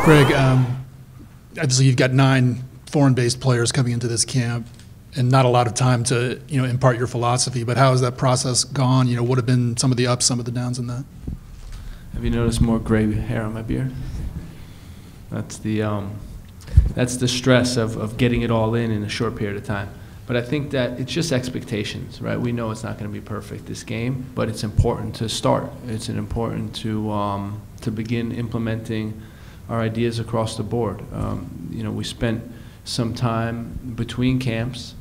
Gregg, obviously you've got 9 foreign-based players coming into this camp, and not a lot of time to impart your philosophy. But how has that process gone? What have been some of the ups, some of the downs in that? Have you noticed more gray hair on my beard? That's the stress of getting it all in a short period of time. But I think that it's just expectations, right? We know it's not going to be perfect this game, but it's important to start. It's important to begin implementing our ideas across the board. We spent some time between camps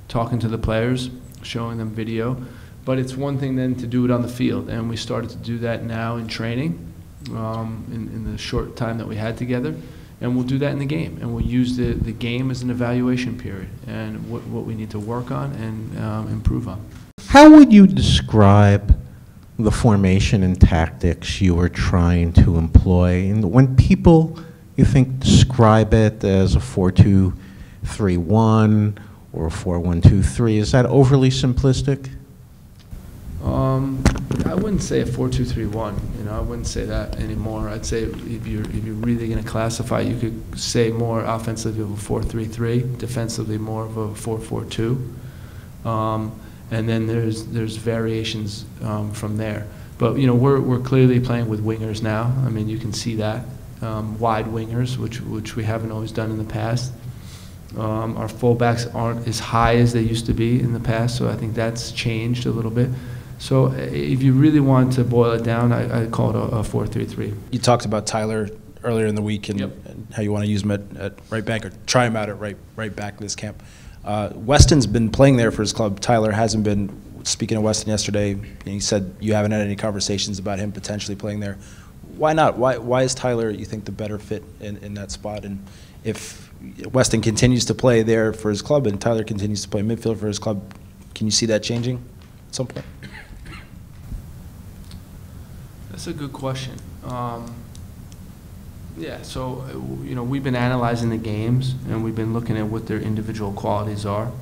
talking to the players, showing them video, but it's one thing then to do it on the field, and we started to do that now in training in the short time that we had together, and we'll do that in the game, and we'll use the game as an evaluation period and what we need to work on and improve on. How would you describe the formation and tactics you were trying to employ? And when people, you think, describe it as a 4-2-3-1 or a 4-1-2-3, is that overly simplistic? I wouldn't say a 4-2-3-1. I wouldn't say that anymore. I'd say if you're really going to classify, you could say more offensively of a 4-3-3, defensively more of a 4-4-2. And then there's variations from there. But we're clearly playing with wingers now. I mean, you can see that wide wingers, which we haven't always done in the past. Our fullbacks aren't as high as they used to be in the past, so I think that's changed a little bit. So if you really want to boil it down, I call it a 4-3-3. You talked about Tyler earlier in the week and, yep, and how you want to use him at right back, or try him out at right back this camp. Weston's been playing there for his club. Tyler hasn't been. Speaking of Weston yesterday, and he said you haven't had any conversations about him potentially playing there. Why not? Why is Tyler, you think, the better fit in that spot? And if Weston continues to play there for his club and Tyler continues to play midfield for his club, can you see that changing at some point? That's a good question. Yeah, so we've been analyzing the games and we've been looking at what their individual qualities are,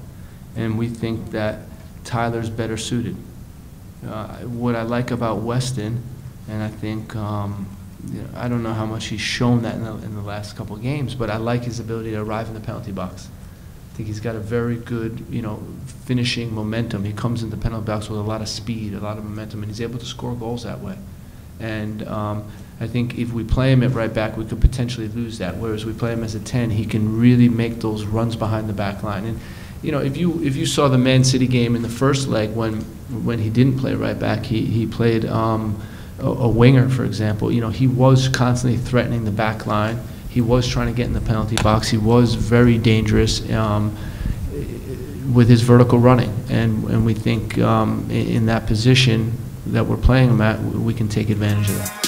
and we think that Tyler's better suited. What I like about Weston, and I think I don't know how much he's shown that in the last couple of games, but I like his ability to arrive in the penalty box. I think he's got a very good finishing momentum. He comes in the penalty box with a lot of speed, a lot of momentum, and he's able to score goals that way. And I think if we play him at right back, we could potentially lose that. Whereas we play him as a 10, he can really make those runs behind the back line. And if you saw the Man City game in the first leg when he didn't play right back, he played a winger, for example. He was constantly threatening the back line. He was trying to get in the penalty box. He was very dangerous with his vertical running. And we think in that position that we're playing him at, we can take advantage of that.